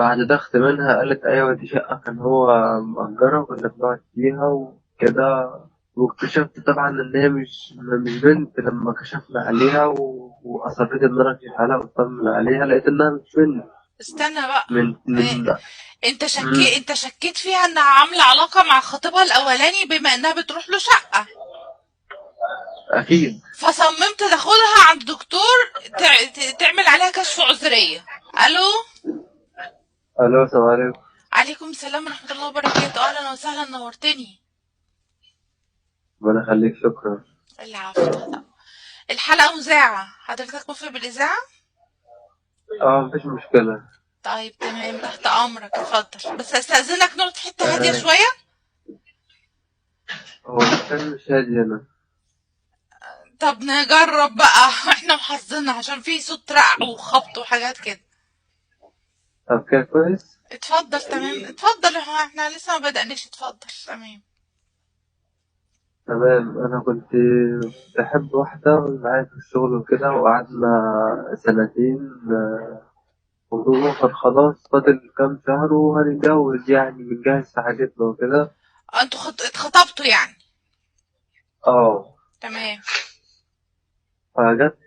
بعد ضغط منها قالت أيوة دي شقة كان هو مأجرها وكنا بنقعد فيها وكده. واكتشفت طبعا إن هي مش بنت لما كشفنا عليها وأصريت إن أنا أكشف عليها وأطمن عليها لقيت إنها مش بنت. استنى بقى. من مم. انت شكيت فيها انها عاملة علاقة مع خطيبها الاولاني بما انها بتروح له شقة، أكيد. فصممت تاخدها عند دكتور تعمل عليها كشف عذرية. الو. ألو السلام عليكم. عليكم السلام ورحمة الله وبركاته، اهلا وسهلا، نورتني. ربنا يخليك شكرا. العفو، تحت. الحلقة مذاعة، حضرتك موافق بالإذاعة؟ مفيش مشكلة. طيب تمام، تحت أمرك، اتفضل، بس أستأذنك نقعد في حتة هادية آه شوية. هو المكان مش هادي هنا. طب نجرب بقى احنا محظوظين عشان في صوت رق وخبط وحاجات كده. طب كده كويس. اتفضل تمام، اتفضل، احنا لسه ما بدأناش، اتفضل تمام. تمام. أنا كنت بحب واحدة معايا في الشغل وكده وقعدنا سنتين وكان خلاص فاضل كام شهر وهنتجوز يعني بنجهز في حاجتنا وكده. انتوا اتخطبتوا يعني؟ اه. تمام. فجت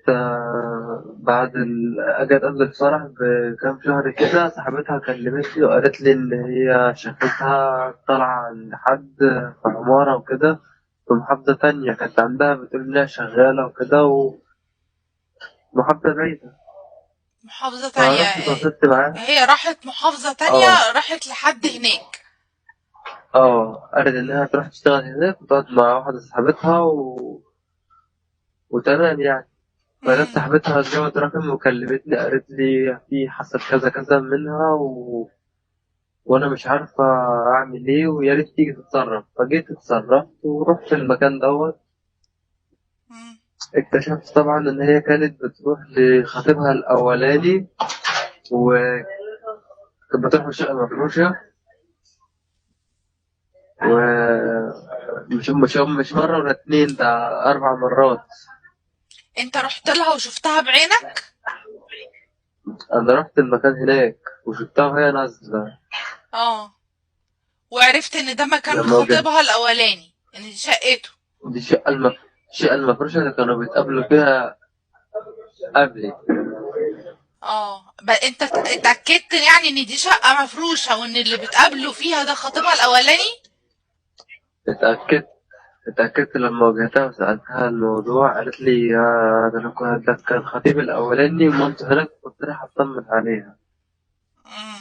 جت قبل الفرح بكام شهر كده صاحبتها كلمتني وقالت لي إن هي شافتها طالعة عند حد في عمارة وكده في محافظة تانية كانت عندها بتقول إنها شغالة وكده ومحافظة بعيدة. محافظة تانية؟ فرحت اتواصلت معاها. هي راحت محافظة اه. تانية، راحت لحد هناك؟ اه قالت إنها تروح تشتغل هناك وتقعد مع واحدة صاحبتها وتمام يعني. فجت مم. صاحبتها اتجوزت رقم وكلمتني قالت لي في حصل كذا كذا منها وأنا مش عارفة أعمل إيه ويا ريت تيجي تتصرف. فجيت اتصرفت ورحت المكان دوت. مم. اكتشفت طبعا إن هي كانت بتروح لخطيبها الأولاني وكانت بتروح شقة مفروشة ومش مرة ولا اتنين ده 4 مرات. انت رحت لها وشفتها بعينك؟ أنا رحت المكان هناك وشفتها وهي نازلة. اه. وعرفت ان ده مكان لما وجدت خطيبها الاولاني، ان دي شقته؟ دي الشقة المفروشة اللي كانوا بيتقابلوا فيها قبلي. انت اتأكدت يعني ان دي شقة مفروشة وان اللي بتقابله فيها ده خطيبها الاولاني؟ اتأكدت. اتأكدت لما واجهتها وسألتها الموضوع قالت لي ده كان خطيبي الأولاني ومامته هناك كنت رايح أطمن عليها. مم.